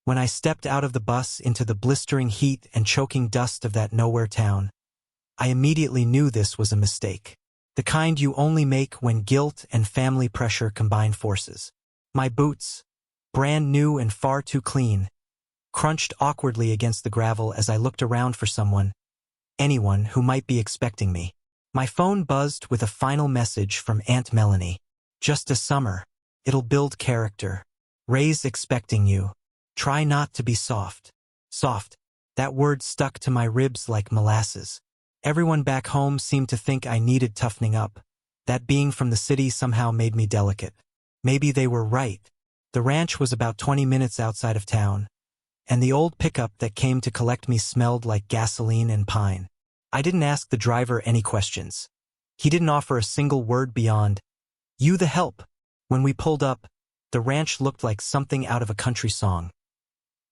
When I stepped out of the bus into the blistering heat and choking dust of that nowhere town, I immediately knew this was a mistake. The kind you only make when guilt and family pressure combine forces. My boots, brand new and far too clean, crunched awkwardly against the gravel as I looked around for anyone who might be expecting me. My phone buzzed with a final message from Aunt Melanie. Just a summer. It'll build character. Ray's expecting you. Try not to be soft. Soft. That word stuck to my ribs like molasses. Everyone back home seemed to think I needed toughening up. That being from the city somehow made me delicate. Maybe they were right. The ranch was about 20 minutes outside of town, and the old pickup that came to collect me smelled like gasoline and pine. I didn't ask the driver any questions. He didn't offer a single word beyond, "You the help." When we pulled up, the ranch looked like something out of a country song.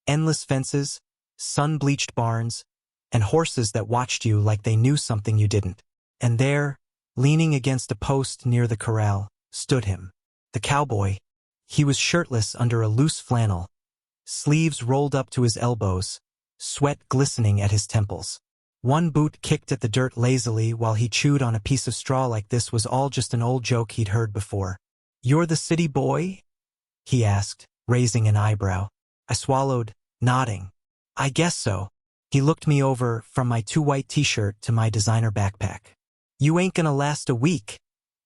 Endless fences, sun-bleached barns, and horses that watched you like they knew something you didn't. And there, leaning against a post near the corral, stood him. The cowboy. He was shirtless under a loose flannel, sleeves rolled up to his elbows, sweat glistening at his temples. One boot kicked at the dirt lazily while he chewed on a piece of straw like this was all just an old joke he'd heard before. "You're the city boy?" he asked, raising an eyebrow. I swallowed, nodding. "I guess so." He looked me over from my too white t-shirt to my designer backpack. "You ain't gonna last a week,"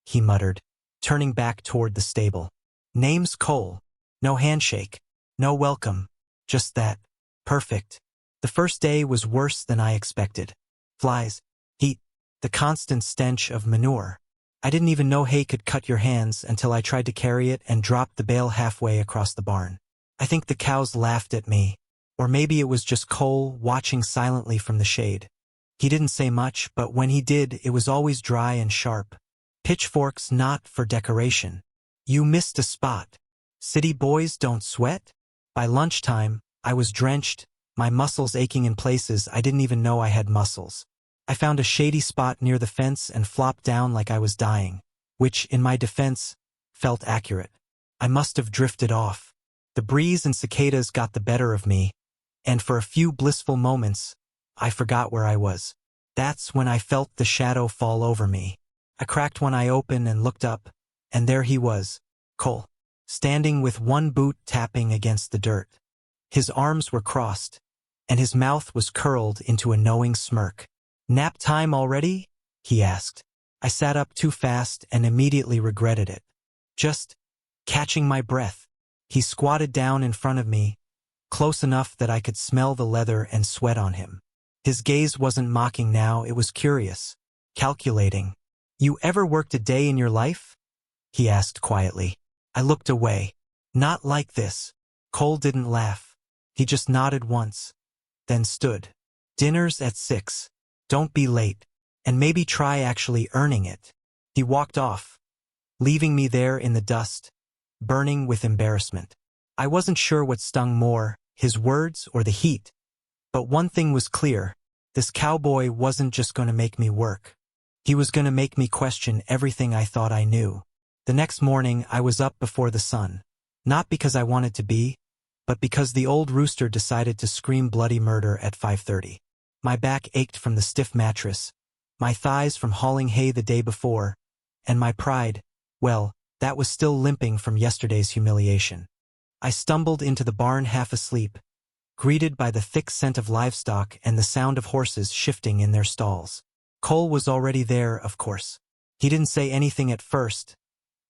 he muttered, turning back toward the stable. "Name's Cole. No handshake. No welcome. Just that. Perfect." The first day was worse than I expected. Flies, heat, the constant stench of manure. I didn't even know hay could cut your hands until I tried to carry it and dropped the bale halfway across the barn. I think the cows laughed at me, or maybe it was just Cole watching silently from the shade. He didn't say much, but when he did, it was always dry and sharp. Pitchforks not for decoration. "You missed a spot. City boys don't sweat?" By lunchtime, I was drenched, my muscles aching in places I didn't even know I had muscles. I found a shady spot near the fence and flopped down like I was dying, which, in my defense, felt accurate. I must have drifted off. The breeze and cicadas got the better of me, and for a few blissful moments, I forgot where I was. That's when I felt the shadow fall over me. I cracked one eye open and looked up, and there he was, Cole, standing with one boot tapping against the dirt. His arms were crossed, and his mouth was curled into a knowing smirk. "Nap time already?" he asked. I sat up too fast and immediately regretted it. Just catching my breath. He squatted down in front of me, close enough that I could smell the leather and sweat on him. His gaze wasn't mocking now, it was curious, calculating. "You ever worked a day in your life?" he asked quietly. I looked away. "Not like this." Cole didn't laugh. He just nodded once, then stood. "Dinner's at 6. Don't be late, and maybe try actually earning it." He walked off, leaving me there in the dust, burning with embarrassment. I wasn't sure what stung more, his words or the heat, but one thing was clear. This cowboy wasn't just going to make me work. He was going to make me question everything I thought I knew. The next morning, I was up before the sun, not because I wanted to be, but because the old rooster decided to scream bloody murder at 5:30. My back ached from the stiff mattress, my thighs from hauling hay the day before, and my pride, well, that was still limping from yesterday's humiliation. I stumbled into the barn half asleep, greeted by the thick scent of livestock and the sound of horses shifting in their stalls. Cole was already there, of course. He didn't say anything at first,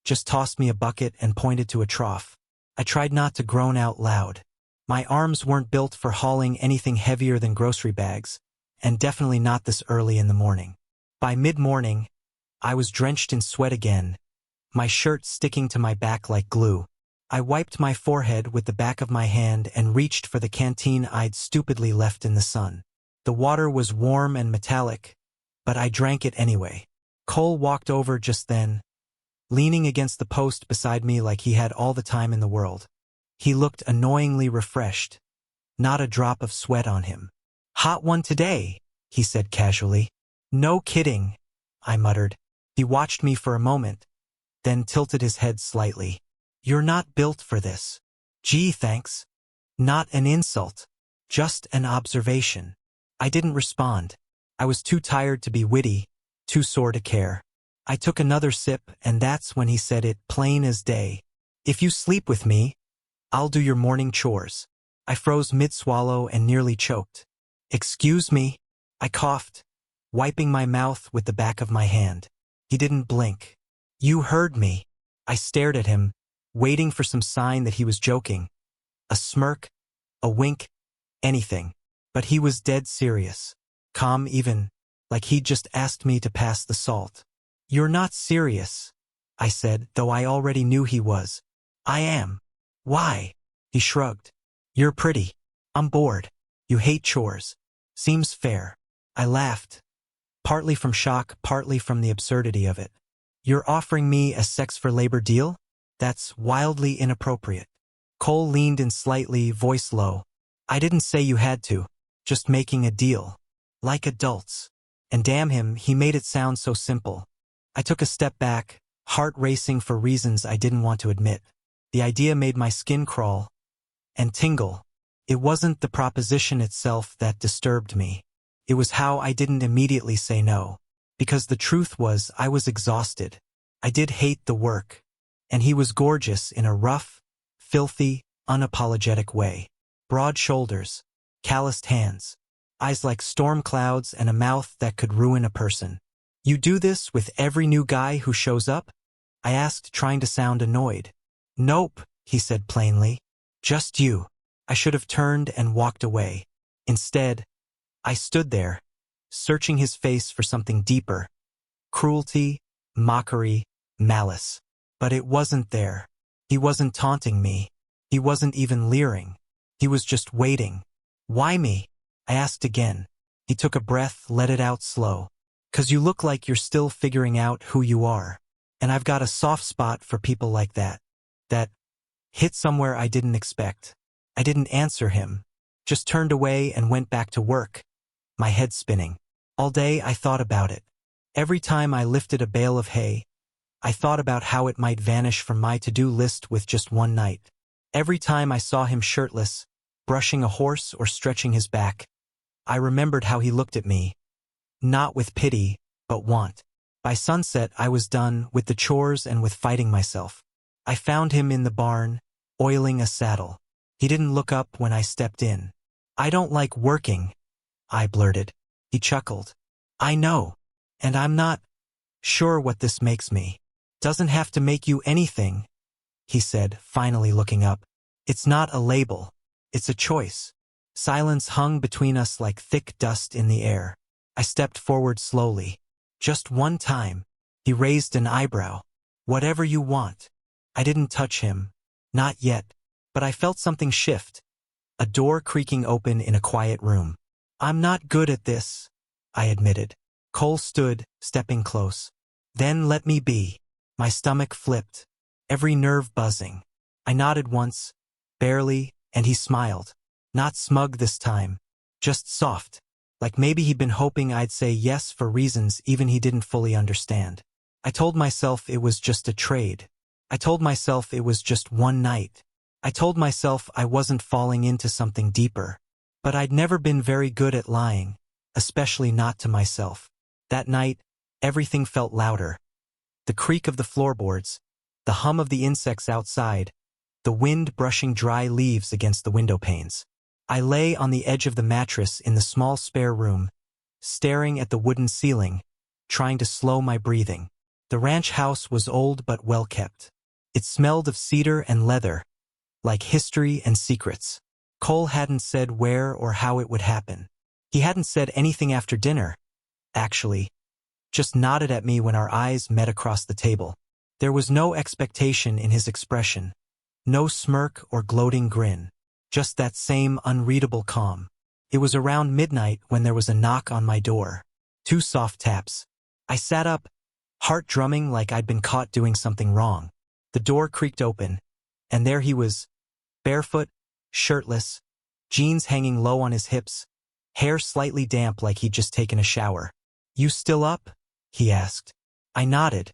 just tossed me a bucket and pointed to a trough. I tried not to groan out loud. My arms weren't built for hauling anything heavier than grocery bags, and definitely not this early in the morning. By mid-morning, I was drenched in sweat again, my shirt sticking to my back like glue. I wiped my forehead with the back of my hand and reached for the canteen I'd stupidly left in the sun. The water was warm and metallic, but I drank it anyway. Cole walked over just then, leaning against the post beside me like he had all the time in the world. He looked annoyingly refreshed, not a drop of sweat on him. "Hot one today," he said casually. "No kidding," I muttered. He watched me for a moment, then tilted his head slightly. "You're not built for this." "Gee, thanks." Not an insult. Just an observation. I didn't respond. I was too tired to be witty, too sore to care. I took another sip, and that's when he said it, plain as day. If you sleep with me, I'll do your morning chores. I froze mid-swallow and nearly choked. Excuse me? I coughed, wiping my mouth with the back of my hand. He didn't blink. You heard me. I stared at him, waiting for some sign that he was joking. A smirk, a wink, anything. But he was dead serious. Calm even, like he'd just asked me to pass the salt. You're not serious, I said, though I already knew he was. I am. Why? He shrugged. You're pretty. I'm bored. You hate chores. Seems fair. I laughed. Partly from shock, partly from the absurdity of it. You're offering me a sex-for-labor deal? That's wildly inappropriate. Cole leaned in slightly, voice low. I didn't say you had to. Just making a deal. Like adults. And damn him, he made it sound so simple. I took a step back, heart racing for reasons I didn't want to admit. The idea made my skin crawl and tingle. It wasn't the proposition itself that disturbed me. It was how I didn't immediately say no. Because the truth was, I was exhausted. I did hate the work. And he was gorgeous in a rough, filthy, unapologetic way. Broad shoulders, calloused hands, eyes like storm clouds, and a mouth that could ruin a person. You do this with every new guy who shows up? I asked, trying to sound annoyed. Nope, he said plainly. Just you. I should have turned and walked away. Instead, I stood there, searching his face for something deeper. Cruelty, mockery, malice. But it wasn't there. He wasn't taunting me. He wasn't even leering. He was just waiting. Why me? I asked again. He took a breath, let it out slow. 'Cause you look like you're still figuring out who you are. And I've got a soft spot for people like that. That hit somewhere I didn't expect. I didn't answer him. Just turned away and went back to work. My head spinning. All day I thought about it. Every time I lifted a bale of hay, I thought about how it might vanish from my to-do list with just one night. Every time I saw him shirtless, brushing a horse or stretching his back, I remembered how he looked at me. Not with pity, but want. By sunset, I was done with the chores and with fighting myself. I found him in the barn, oiling a saddle. He didn't look up when I stepped in. I don't like working, I blurted. He chuckled. I know. And I'm not sure what this makes me. Doesn't have to make you anything, he said, finally looking up. It's not a label. It's a choice. Silence hung between us like thick dust in the air. I stepped forward slowly. Just one time. He raised an eyebrow. Whatever you want. I didn't touch him. Not yet. But I felt something shift. A door creaking open in a quiet room. I'm not good at this, I admitted. Cole stood, stepping close. Then let me be. My stomach flipped, every nerve buzzing. I nodded once, barely, and he smiled. Not smug this time, just soft, like maybe he'd been hoping I'd say yes for reasons even he didn't fully understand. I told myself it was just a trade. I told myself it was just one night. I told myself I wasn't falling into something deeper. But I'd never been very good at lying, especially not to myself. That night, everything felt louder. The creak of the floorboards, the hum of the insects outside, the wind brushing dry leaves against the window panes. I lay on the edge of the mattress in the small spare room, staring at the wooden ceiling, trying to slow my breathing. The ranch house was old but well kept. It smelled of cedar and leather, like history and secrets. Cole hadn't said where or how it would happen. He hadn't said anything after dinner, actually. Just nodded at me when our eyes met across the table. There was no expectation in his expression, no smirk or gloating grin, just that same unreadable calm. It was around midnight when there was a knock on my door. 2 soft taps. I sat up, heart drumming like I'd been caught doing something wrong. The door creaked open, and there he was, barefoot, shirtless, jeans hanging low on his hips, hair slightly damp like he'd just taken a shower. You still up? He asked. I nodded,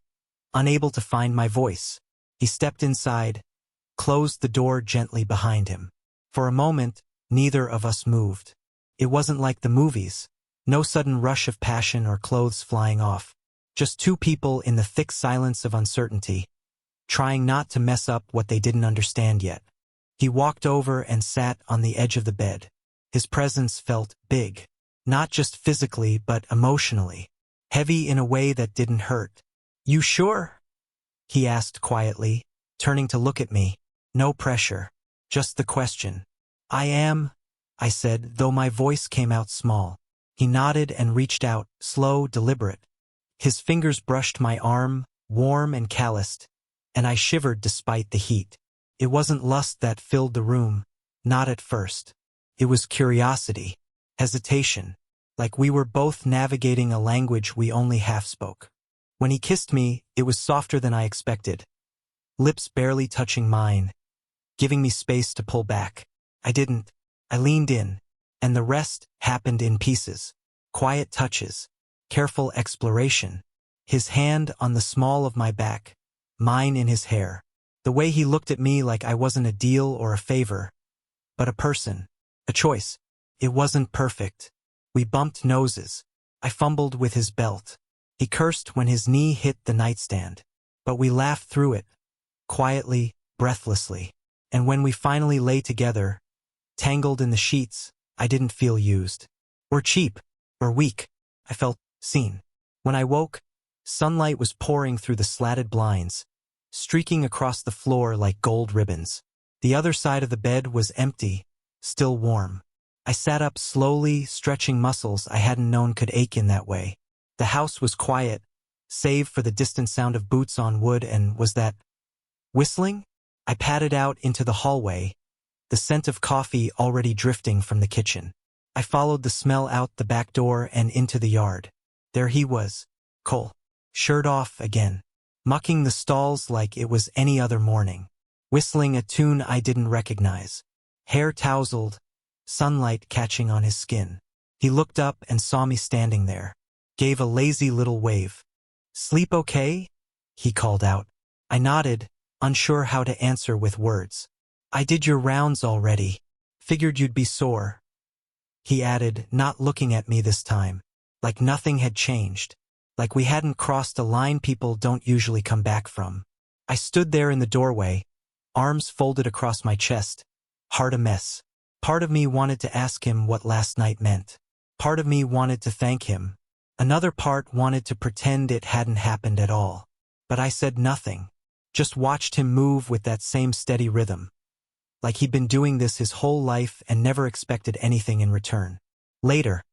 unable to find my voice. He stepped inside, closed the door gently behind him. For a moment, neither of us moved. It wasn't like the movies. No sudden rush of passion or clothes flying off. Just two people in the thick silence of uncertainty, trying not to mess up what they didn't understand yet. He walked over and sat on the edge of the bed. His presence felt big. Not just physically, but emotionally. Heavy in a way that didn't hurt. "You sure?" he asked quietly, turning to look at me. No pressure. Just the question. "I am," I said, though my voice came out small. He nodded and reached out, slow, deliberate. His fingers brushed my arm, warm and calloused, and I shivered despite the heat. It wasn't lust that filled the room, not at first. It was curiosity, hesitation, like we were both navigating a language we only half spoke. When he kissed me, it was softer than I expected, lips barely touching mine, giving me space to pull back. I didn't. I leaned in, and the rest happened in pieces. Quiet touches, careful exploration. His hand on the small of my back, mine in his hair. The way he looked at me like I wasn't a deal or a favor, but a person, a choice. It wasn't perfect. We bumped noses. I fumbled with his belt. He cursed when his knee hit the nightstand. But we laughed through it, quietly, breathlessly. And when we finally lay together, tangled in the sheets, I didn't feel used. Or cheap, or weak. I felt seen. When I woke, sunlight was pouring through the slatted blinds, streaking across the floor like gold ribbons. The other side of the bed was empty, still warm. I sat up slowly, stretching muscles I hadn't known could ache in that way. The house was quiet, save for the distant sound of boots on wood, and was that whistling? I padded out into the hallway, the scent of coffee already drifting from the kitchen. I followed the smell out the back door and into the yard. There he was, Cole, shirt off again, mucking the stalls like it was any other morning, whistling a tune I didn't recognize. Hair tousled, sunlight catching on his skin. He looked up and saw me standing there, gave a lazy little wave. "Sleep okay?" he called out. I nodded, unsure how to answer with words. "I did your rounds already. Figured you'd be sore," he added, not looking at me this time, like nothing had changed, like we hadn't crossed a line people don't usually come back from. I stood there in the doorway, arms folded across my chest, heart a mess. Part of me wanted to ask him what last night meant. Part of me wanted to thank him. Another part wanted to pretend it hadn't happened at all. But I said nothing, just watched him move with that same steady rhythm, like he'd been doing this his whole life and never expected anything in return. Later,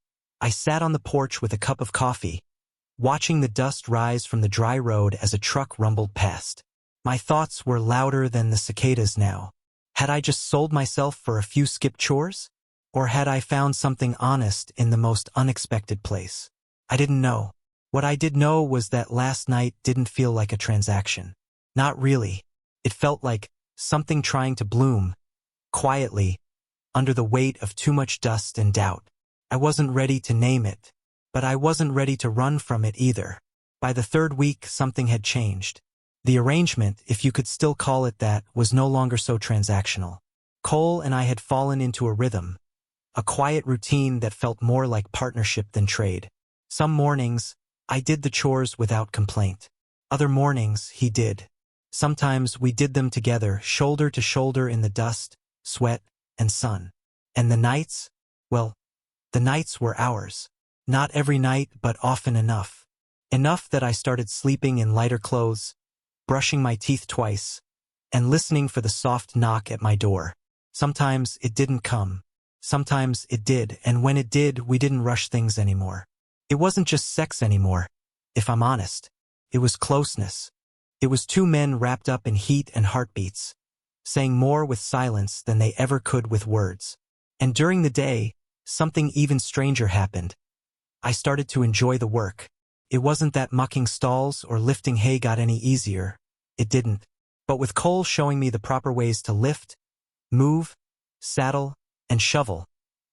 I sat on the porch with a cup of coffee, watching the dust rise from the dry road as a truck rumbled past. My thoughts were louder than the cicadas now. Had I just sold myself for a few skip chores? Or had I found something honest in the most unexpected place? I didn't know. What I did know was that last night didn't feel like a transaction. Not really. It felt like something trying to bloom, quietly, under the weight of too much dust and doubt. I wasn't ready to name it, but I wasn't ready to run from it either. By the third week, something had changed. The arrangement, if you could still call it that, was no longer so transactional. Cole and I had fallen into a rhythm, a quiet routine that felt more like partnership than trade. Some mornings, I did the chores without complaint. Other mornings, he did. Sometimes we did them together, shoulder to shoulder in the dust, sweat, and sun. And the nights? Well, the nights were ours. Not every night, but often enough. Enough that I started sleeping in lighter clothes, brushing my teeth twice, and listening for the soft knock at my door. Sometimes it didn't come. Sometimes it did, and when it did, we didn't rush things anymore. It wasn't just sex anymore, if I'm honest. It was closeness. It was two men wrapped up in heat and heartbeats, saying more with silence than they ever could with words. And during the day, something even stranger happened. I started to enjoy the work. It wasn't that mucking stalls or lifting hay got any easier. It didn't. But with Cole showing me the proper ways to lift, move, saddle, and shovel,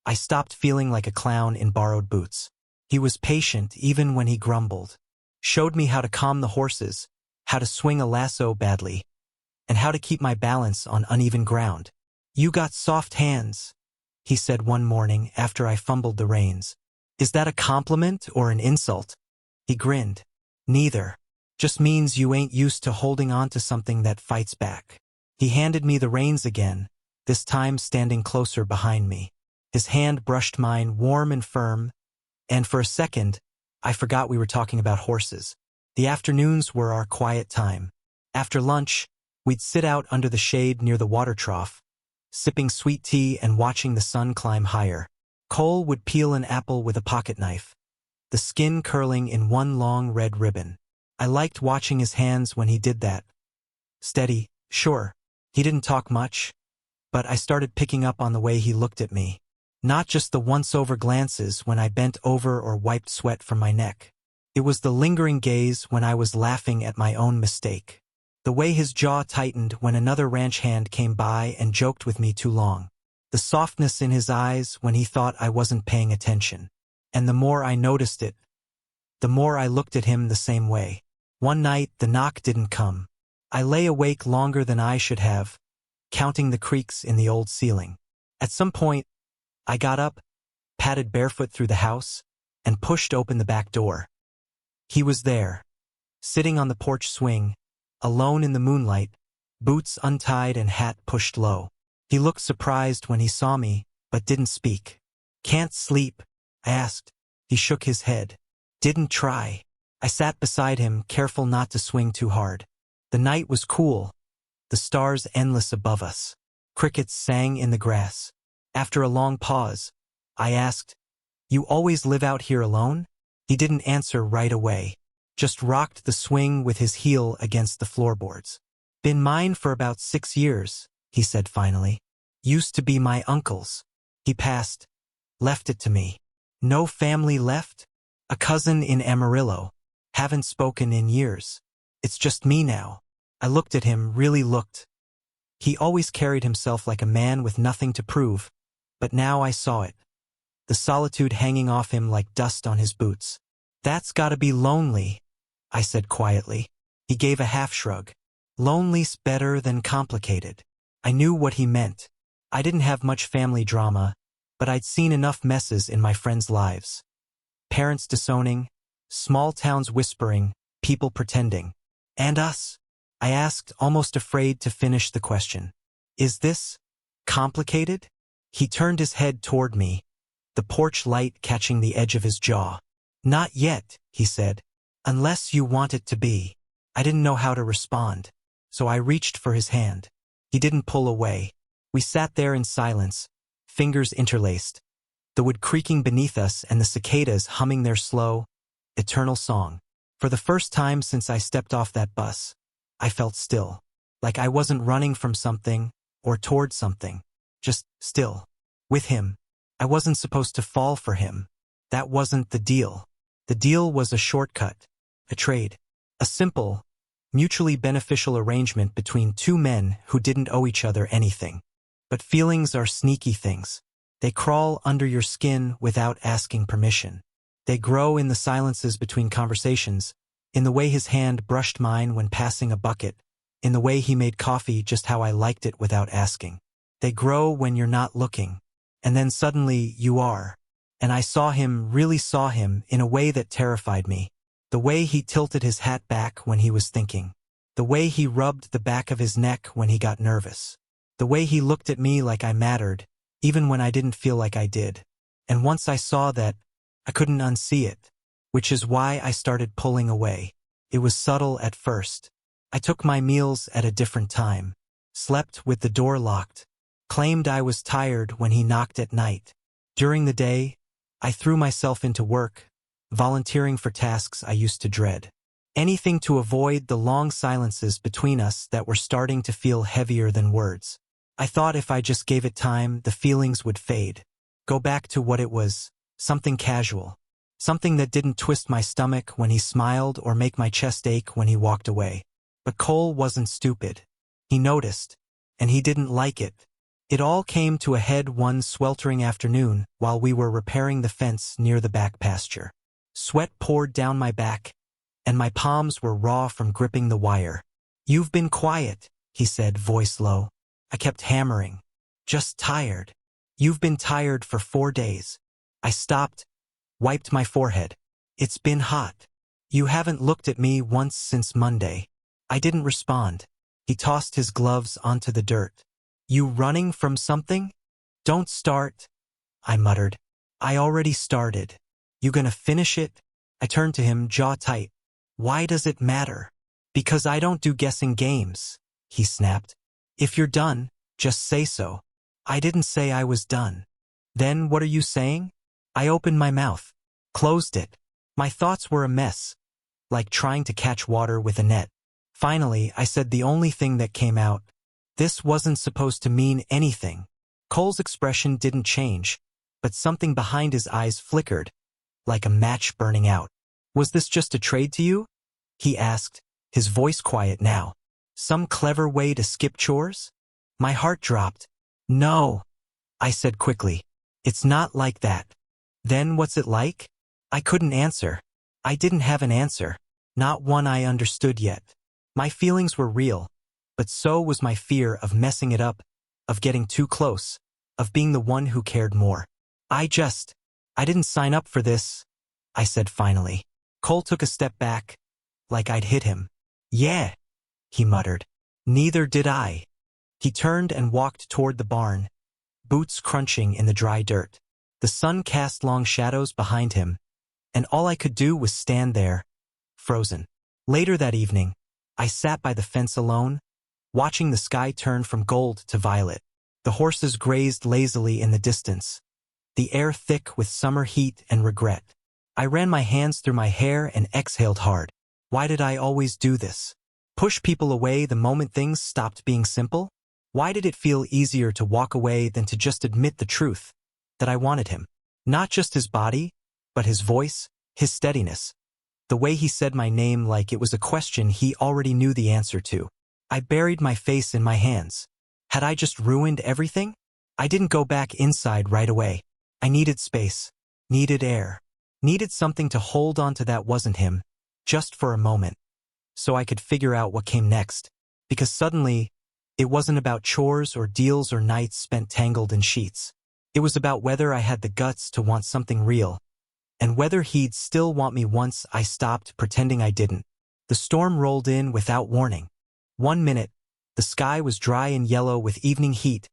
I stopped feeling like a clown in borrowed boots. He was patient even when he grumbled, showed me how to calm the horses, how to swing a lasso badly, and how to keep my balance on uneven ground. "You got soft hands," he said one morning after I fumbled the reins. "Is that a compliment or an insult?" He grinned. "Neither. Just means you ain't used to holding on to something that fights back." He handed me the reins again, this time standing closer behind me. His hand brushed mine warm and firm, and for a second, I forgot we were talking about horses. The afternoons were our quiet time. After lunch, we'd sit out under the shade near the water trough, sipping sweet tea and watching the sun climb higher. Cole would peel an apple with a pocket knife, the skin curling in one long red ribbon. I liked watching his hands when he did that. Steady, sure. He didn't talk much, but I started picking up on the way he looked at me. Not just the once-over glances when I bent over or wiped sweat from my neck. It was the lingering gaze when I was laughing at my own mistake. The way his jaw tightened when another ranch hand came by and joked with me too long. The softness in his eyes when he thought I wasn't paying attention. And the more I noticed it, the more I looked at him the same way. One night, the knock didn't come. I lay awake longer than I should have, counting the creaks in the old ceiling. At some point, I got up, padded barefoot through the house, and pushed open the back door. He was there, sitting on the porch swing, alone in the moonlight, boots untied and hat pushed low. He looked surprised when he saw me, but didn't speak. "Can't sleep?" I asked. He shook his head. "Didn't try." I sat beside him, careful not to swing too hard. The night was cool, the stars endless above us. Crickets sang in the grass. After a long pause, I asked, "You always live out here alone?" He didn't answer right away, just rocked the swing with his heel against the floorboards. "Been mine for about 6 years, he said finally. "Used to be my uncle's. He passed, left it to me." "No family left?" "A cousin in Amarillo. Haven't spoken in years. It's just me now." I looked at him, really looked. He always carried himself like a man with nothing to prove, but now I saw it. The solitude hanging off him like dust on his boots. "That's gotta be lonely," I said quietly. He gave a half shrug. "Lonely's better than complicated." I knew what he meant. I didn't have much family drama, but I'd seen enough messes in my friends' lives. Parents disowning, small towns whispering, people pretending. "And us?" I asked, almost afraid to finish the question. "Is this complicated?" He turned his head toward me, the porch light catching the edge of his jaw. "Not yet," he said, "unless you want it to be." I didn't know how to respond, so I reached for his hand. He didn't pull away. We sat there in silence, fingers interlaced, the wood creaking beneath us and the cicadas humming their slow, eternal song. For the first time since I stepped off that bus, I felt still, like I wasn't running from something or toward something, just still. With him, I wasn't supposed to fall for him. That wasn't the deal. The deal was a shortcut, a trade, a simple, mutually beneficial arrangement between two men who didn't owe each other anything. But feelings are sneaky things. They crawl under your skin without asking permission. They grow in the silences between conversations, in the way his hand brushed mine when passing a bucket, in the way he made coffee just how I liked it without asking. They grow when you're not looking, and then suddenly you are. And I saw him, really saw him, in a way that terrified me. The way he tilted his hat back when he was thinking. The way he rubbed the back of his neck when he got nervous. The way he looked at me like I mattered, even when I didn't feel like I did. And once I saw that, I couldn't unsee it, which is why I started pulling away. It was subtle at first. I took my meals at a different time, slept with the door locked, claimed I was tired when he knocked at night. During the day, I threw myself into work, volunteering for tasks I used to dread. Anything to avoid the long silences between us that were starting to feel heavier than words. I thought if I just gave it time, the feelings would fade. Go back to what it was, something casual. Something that didn't twist my stomach when he smiled or make my chest ache when he walked away. But Cole wasn't stupid. He noticed, and he didn't like it. It all came to a head one sweltering afternoon while we were repairing the fence near the back pasture. Sweat poured down my back, and my palms were raw from gripping the wire. "You've been quiet," he said, voice low. I kept hammering. Just tired. You've been tired for 4 days. I stopped, wiped my forehead. It's been hot. You haven't looked at me once since Monday. I didn't respond. He tossed his gloves onto the dirt. You running from something? Don't start, I muttered. I already started. You gonna finish it? I turned to him, jaw tight. Why does it matter? Because I don't do guessing games, he snapped. If you're done, just say so. I didn't say I was done. Then what are you saying? I opened my mouth, closed it. My thoughts were a mess, like trying to catch water with a net. Finally, I said the only thing that came out. This wasn't supposed to mean anything. Cole's expression didn't change, but something behind his eyes flickered, like a match burning out. Was this just a trade to you? He asked, his voice quiet now. Some clever way to skip chores? My heart dropped. No, I said quickly. It's not like that. Then what's it like? I couldn't answer. I didn't have an answer. Not one I understood yet. My feelings were real, but so was my fear of messing it up, of getting too close, of being the one who cared more. I didn't sign up for this, I said finally. Cole took a step back, like I'd hit him. Yeah, he muttered. Neither did I. He turned and walked toward the barn, boots crunching in the dry dirt. The sun cast long shadows behind him, and all I could do was stand there, frozen. Later that evening, I sat by the fence alone, watching the sky turn from gold to violet. The horses grazed lazily in the distance, the air thick with summer heat and regret. I ran my hands through my hair and exhaled hard. Why did I always do this? Push people away the moment things stopped being simple? Why did it feel easier to walk away than to just admit the truth, that I wanted him? Not just his body, but his voice, his steadiness. The way he said my name like it was a question he already knew the answer to. I buried my face in my hands. Had I just ruined everything? I didn't go back inside right away. I needed space, needed air, needed something to hold on to that wasn't him, just for a moment, so I could figure out what came next. Because suddenly, it wasn't about chores or deals or nights spent tangled in sheets. It was about whether I had the guts to want something real, and whether he'd still want me once I stopped pretending I didn't. The storm rolled in without warning. 1 minute, the sky was dry and yellow with evening heat,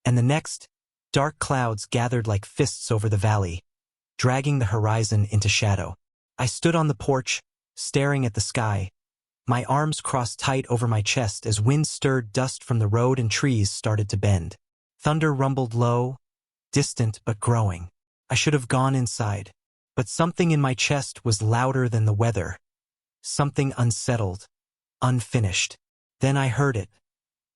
and the next, dark clouds gathered like fists over the valley, dragging the horizon into shadow. I stood on the porch, staring at the sky, my arms crossed tight over my chest as wind stirred dust from the road and trees started to bend. Thunder rumbled low, distant but growing. I should have gone inside, but something in my chest was louder than the weather. Something unsettled, unfinished. Then I heard it,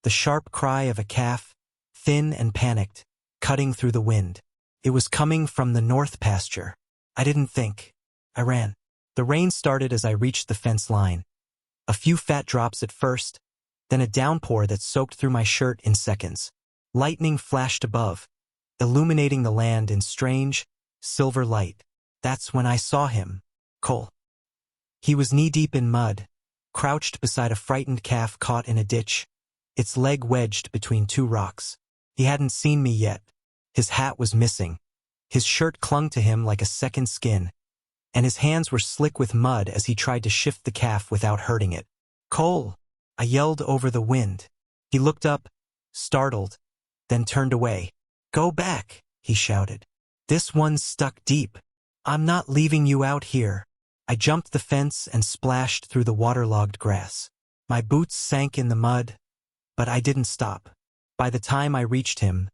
the sharp cry of a calf, thin and panicked, cutting through the wind. It was coming from the north pasture. I didn't think. I ran. The rain started as I reached the fence line. A few fat drops at first, then a downpour that soaked through my shirt in seconds. Lightning flashed above, illuminating the land in strange, silver light. That's when I saw him, Cole. He was knee-deep in mud, crouched beside a frightened calf caught in a ditch, its leg wedged between two rocks. He hadn't seen me yet. His hat was missing. His shirt clung to him like a second skin, and his hands were slick with mud as he tried to shift the calf without hurting it. Cole! I yelled over the wind. He looked up, startled, then turned away. Go back, he shouted. This one's stuck deep. I'm not leaving you out here. I jumped the fence and splashed through the waterlogged grass. My boots sank in the mud, but I didn't stop. By the time I reached him,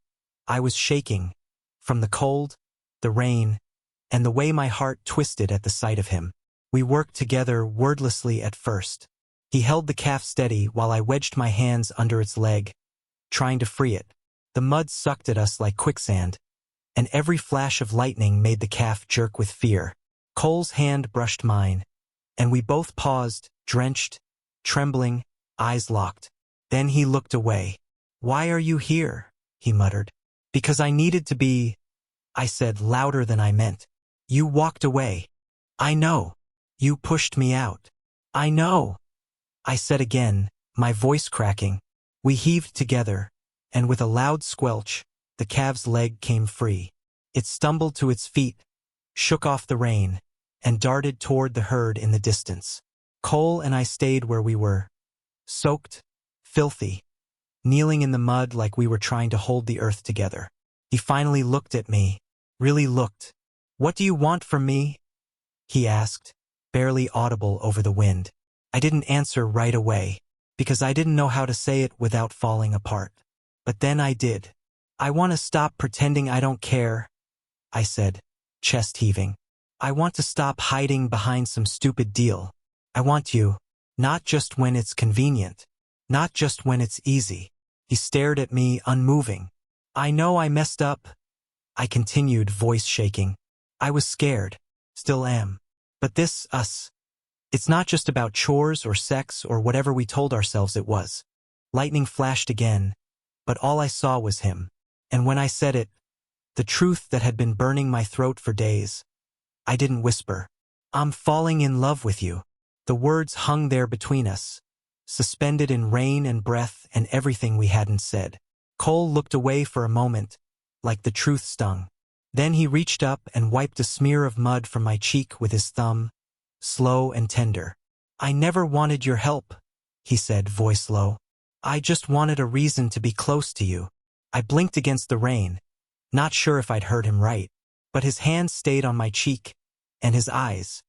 I was shaking, from the cold, the rain, and the way my heart twisted at the sight of him. We worked together wordlessly at first. He held the calf steady while I wedged my hands under its leg, trying to free it. The mud sucked at us like quicksand, and every flash of lightning made the calf jerk with fear. Cole's hand brushed mine, and we both paused, drenched, trembling, eyes locked. Then he looked away. Why are you here? He muttered. Because I needed to be, I said louder than I meant. You walked away. I know. You pushed me out. I know. I said again, my voice cracking. We heaved together, and with a loud squelch, the calf's leg came free. It stumbled to its feet, shook off the rein, and darted toward the herd in the distance. Cole and I stayed where we were, soaked, filthy, kneeling in the mud like we were trying to hold the earth together. He finally looked at me, really looked. "What do you want from me?" he asked, barely audible over the wind. I didn't answer right away, because I didn't know how to say it without falling apart. But then I did. "I want to stop pretending I don't care," I said, chest heaving. "I want to stop hiding behind some stupid deal. I want you, not just when it's convenient, not just when it's easy." He stared at me, unmoving. "I know I messed up," I continued, voice shaking. "I was scared. Still am. But this, us. It's not just about chores or sex or whatever we told ourselves it was." Lightning flashed again, but all I saw was him. And when I said it, the truth that had been burning my throat for days, I didn't whisper. "I'm falling in love with you." The words hung there between us, suspended in rain and breath and everything we hadn't said. Cole looked away for a moment, like the truth stung. Then he reached up and wiped a smear of mud from my cheek with his thumb, slow and tender. "I never wanted your help," he said, voice low. "I just wanted a reason to be close to you." I blinked against the rain, not sure if I'd heard him right, but his hand stayed on my cheek, and his eyes,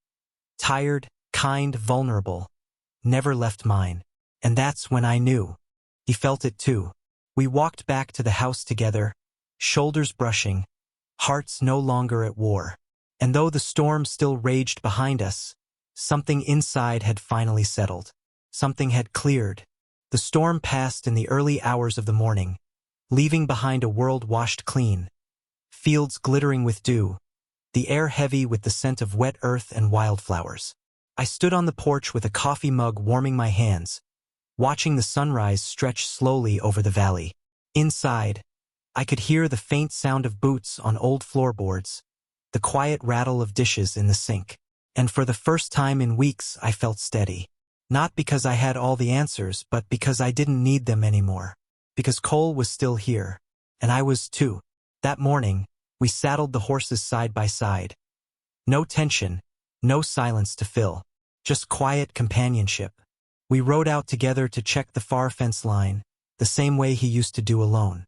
tired, kind, vulnerable, never left mine. And that's when I knew. He felt it too. We walked back to the house together, shoulders brushing, hearts no longer at war. And though the storm still raged behind us, something inside had finally settled. Something had cleared. The storm passed in the early hours of the morning, leaving behind a world washed clean, fields glittering with dew, the air heavy with the scent of wet earth and wildflowers. I stood on the porch with a coffee mug warming my hands, watching the sunrise stretch slowly over the valley. Inside, I could hear the faint sound of boots on old floorboards, the quiet rattle of dishes in the sink. And for the first time in weeks I felt steady. Not because I had all the answers, but because I didn't need them anymore. Because Cole was still here. And I was too. That morning, we saddled the horses side by side. No tension, no silence to fill. Just quiet companionship. We rode out together to check the far fence line, the same way he used to do alone.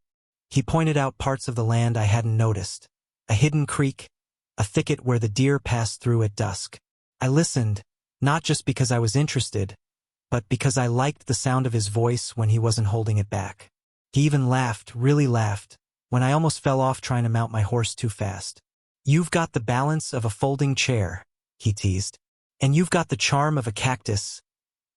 He pointed out parts of the land I hadn't noticed. A hidden creek, a thicket where the deer passed through at dusk. I listened, not just because I was interested, but because I liked the sound of his voice when he wasn't holding it back. He even laughed, really laughed, when I almost fell off trying to mount my horse too fast. "You've got the balance of a folding chair," he teased. "And you've got the charm of a cactus."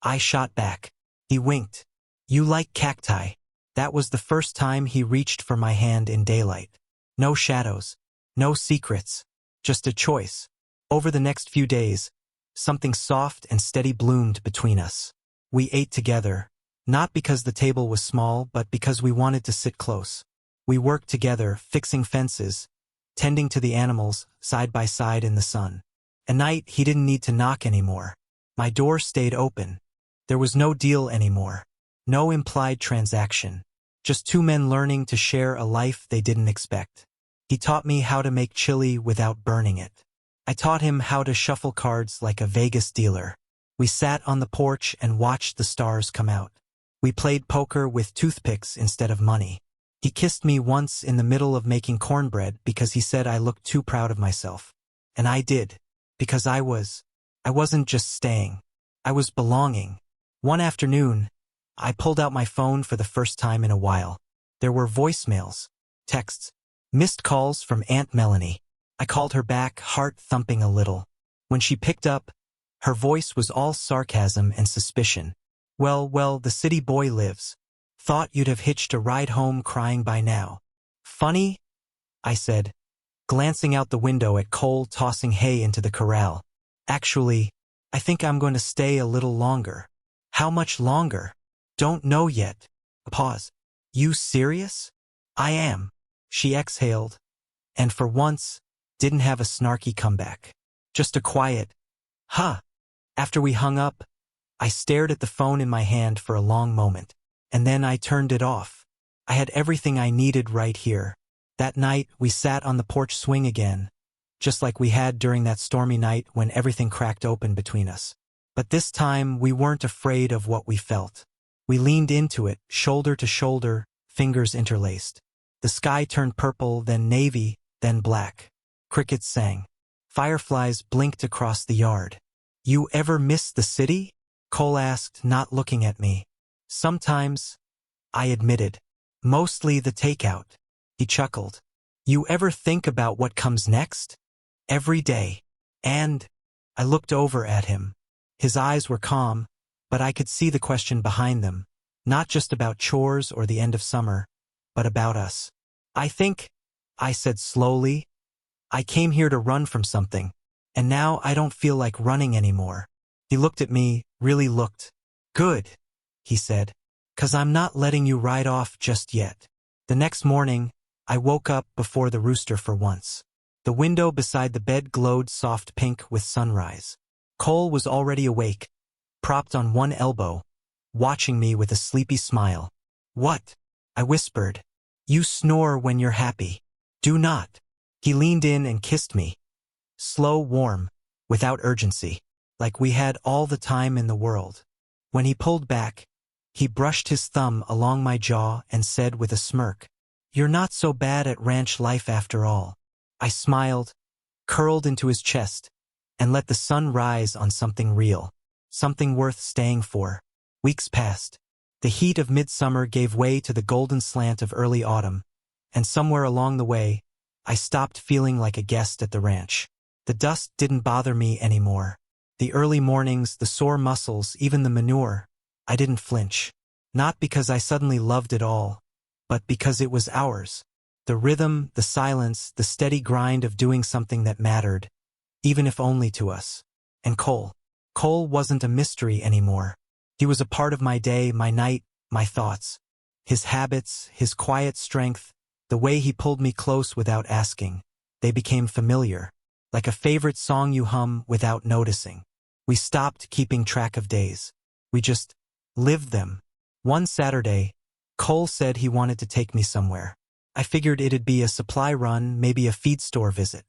I shot back. He winked. "You like cacti." That was the first time he reached for my hand in daylight. No shadows, no secrets, just a choice. Over the next few days, something soft and steady bloomed between us. We ate together, not because the table was small, but because we wanted to sit close. We worked together, fixing fences, tending to the animals, side by side in the sun. At night, he didn't need to knock anymore. My door stayed open. There was no deal anymore. No implied transaction. Just two men learning to share a life they didn't expect. He taught me how to make chili without burning it. I taught him how to shuffle cards like a Vegas dealer. We sat on the porch and watched the stars come out. We played poker with toothpicks instead of money. He kissed me once in the middle of making cornbread because he said I looked too proud of myself. And I did. Because I wasn't just staying. I was belonging. One afternoon, I pulled out my phone for the first time in a while. There were voicemails, texts, missed calls from Aunt Melanie. I called her back, heart thumping a little. When she picked up, her voice was all sarcasm and suspicion. Well, the city boy lives. Thought you'd have hitched a ride home crying by now." "Funny?" I said, glancing out the window at Cole tossing hay into the corral. "Actually, I think I'm going to stay a little longer." "How much longer?" "Don't know yet." A pause. "You serious?" "I am." She exhaled, and for once, didn't have a snarky comeback. Just a quiet, "Huh." After we hung up, I stared at the phone in my hand for a long moment, and then I turned it off. I had everything I needed right here. That night, we sat on the porch swing again, just like we had during that stormy night when everything cracked open between us. But this time, we weren't afraid of what we felt. We leaned into it, shoulder to shoulder, fingers interlaced. The sky turned purple, then navy, then black. Crickets sang. Fireflies blinked across the yard. "You ever miss the city?" Cole asked, not looking at me. "Sometimes," I admitted. "Mostly the takeout." He chuckled. "You ever think about what comes next?" "Every day." And I looked over at him. His eyes were calm, but I could see the question behind them, not just about chores or the end of summer, but about us. "I think," I said slowly, "I came here to run from something, and now I don't feel like running anymore." He looked at me, really looked. "Good," he said, "'cause I'm not letting you ride off just yet." The next morning, I woke up before the rooster for once. The window beside the bed glowed soft pink with sunrise. Cole was already awake, propped on one elbow, watching me with a sleepy smile. "What?" I whispered. "You snore when you're happy. Do not." He leaned in and kissed me. Slow, warm, without urgency, like we had all the time in the world. When he pulled back, he brushed his thumb along my jaw and said with a smirk, "You're not so bad at ranch life after all." I smiled, curled into his chest, and let the sun rise on something real, something worth staying for. Weeks passed. The heat of midsummer gave way to the golden slant of early autumn, and somewhere along the way, I stopped feeling like a guest at the ranch. The dust didn't bother me anymore. The early mornings, the sore muscles, even the manure, I didn't flinch. Not because I suddenly loved it all, but because it was ours. The rhythm, the silence, the steady grind of doing something that mattered, even if only to us. And Cole. Cole wasn't a mystery anymore. He was a part of my day, my night, my thoughts. His habits, his quiet strength, the way he pulled me close without asking, they became familiar, like a favorite song you hum without noticing. We stopped keeping track of days. We just lived them. One Saturday, Cole said he wanted to take me somewhere. I figured it'd be a supply run, maybe a feed store visit.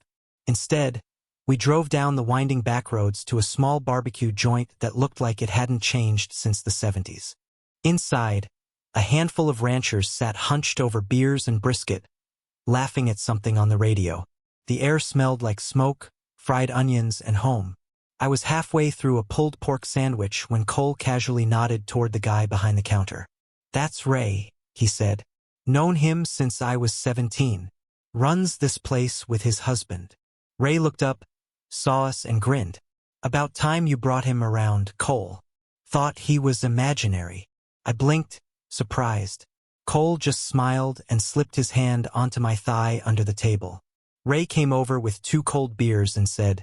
Instead, we drove down the winding back roads to a small barbecue joint that looked like it hadn't changed since the 70s. Inside, a handful of ranchers sat hunched over beers and brisket, laughing at something on the radio. The air smelled like smoke, fried onions, and home. I was halfway through a pulled pork sandwich when Cole casually nodded toward the guy behind the counter. "That's Ray," he said. "Known him since I was 17. Runs this place with his husband." Ray looked up, saw us, and grinned. "About time you brought him around, Cole. Thought he was imaginary." I blinked, surprised. Cole just smiled and slipped his hand onto my thigh under the table. Ray came over with 2 cold beers and said,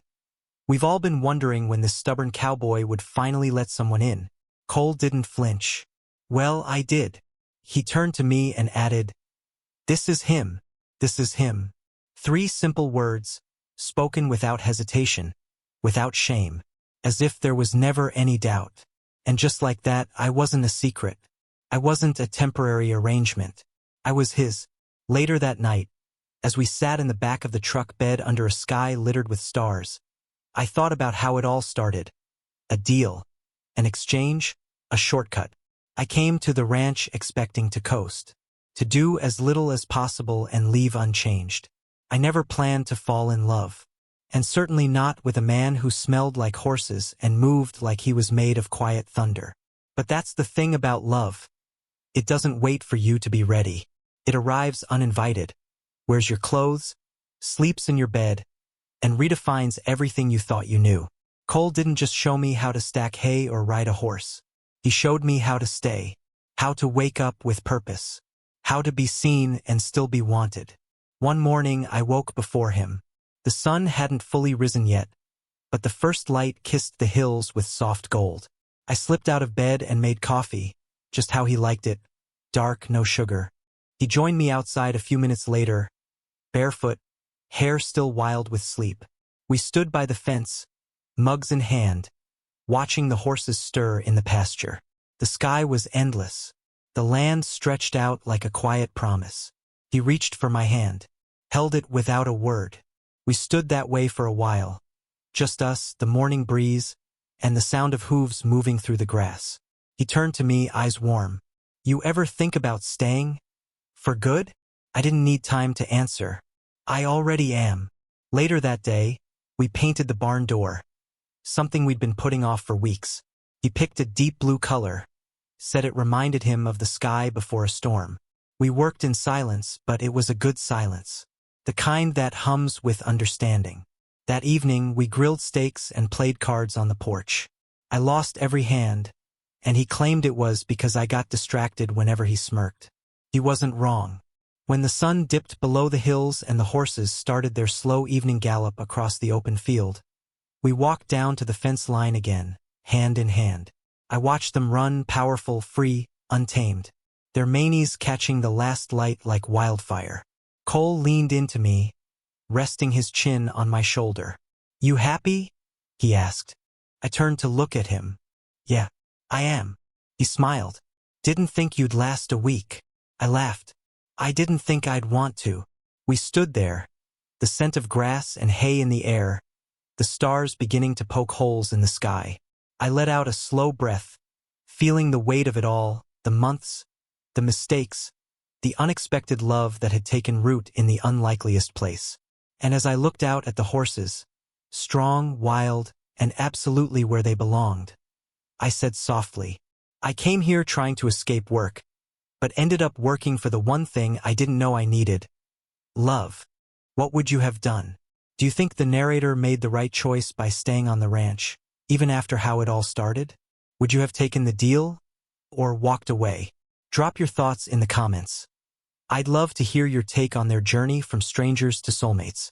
"We've all been wondering when this stubborn cowboy would finally let someone in." Cole didn't flinch. "Well, I did." He turned to me and added, "This is him. This is him." 3 simple words, spoken without hesitation, without shame, as if there was never any doubt. And just like that, I wasn't a secret. I wasn't a temporary arrangement. I was his. Later that night, as we sat in the back of the truck bed under a sky littered with stars, I thought about how it all started. A deal. An exchange. A shortcut. I came to the ranch expecting to coast, to do as little as possible and leave unchanged. I never planned to fall in love. And certainly not with a man who smelled like horses and moved like he was made of quiet thunder. But that's the thing about love. It doesn't wait for you to be ready. It arrives uninvited, wears your clothes, sleeps in your bed, and redefines everything you thought you knew. Cole didn't just show me how to stack hay or ride a horse. He showed me how to stay, how to wake up with purpose, how to be seen and still be wanted. One morning I woke before him. The sun hadn't fully risen yet, but the first light kissed the hills with soft gold. I slipped out of bed and made coffee, just how he liked it, dark, no sugar. He joined me outside a few minutes later, barefoot, hair still wild with sleep. We stood by the fence, mugs in hand, watching the horses stir in the pasture. The sky was endless, The land stretched out like a quiet promise. He reached for my hand, held it without a word. We stood that way for a while, just us, the morning breeze, and the sound of hooves moving through the grass. He turned to me, eyes warm. "You ever think about staying? For good?" I didn't need time to answer. "I already am." Later that day, we painted the barn door, something we'd been putting off for weeks. He picked a deep blue color, said it reminded him of the sky before a storm. We worked in silence, but it was a good silence, the kind that hums with understanding. That evening, we grilled steaks and played cards on the porch. I lost every hand, and he claimed it was because I got distracted whenever he smirked. He wasn't wrong. When the sun dipped below the hills and the horses started their slow evening gallop across the open field, we walked down to the fence line again, hand in hand. I watched them run, powerful, free, untamed, their manes catching the last light like wildfire. Cole leaned into me, resting his chin on my shoulder. "You happy?" he asked. I turned to look at him. "Yeah, I am." He smiled. "Didn't think you'd last a week." I laughed. "I didn't think I'd want to." We stood there, the scent of grass and hay in the air, the stars beginning to poke holes in the sky. I let out a slow breath, feeling the weight of it all, the months, the mistakes, the unexpected love that had taken root in the unlikeliest place. And as I looked out at the horses, strong, wild, and absolutely where they belonged, I said softly, "I came here trying to escape work, but ended up working for the one thing I didn't know I needed: love." What would you have done? Do you think the narrator made the right choice by staying on the ranch, even after how it all started? Would you have taken the deal or walked away? Drop your thoughts in the comments. I'd love to hear your take on their journey from strangers to soulmates.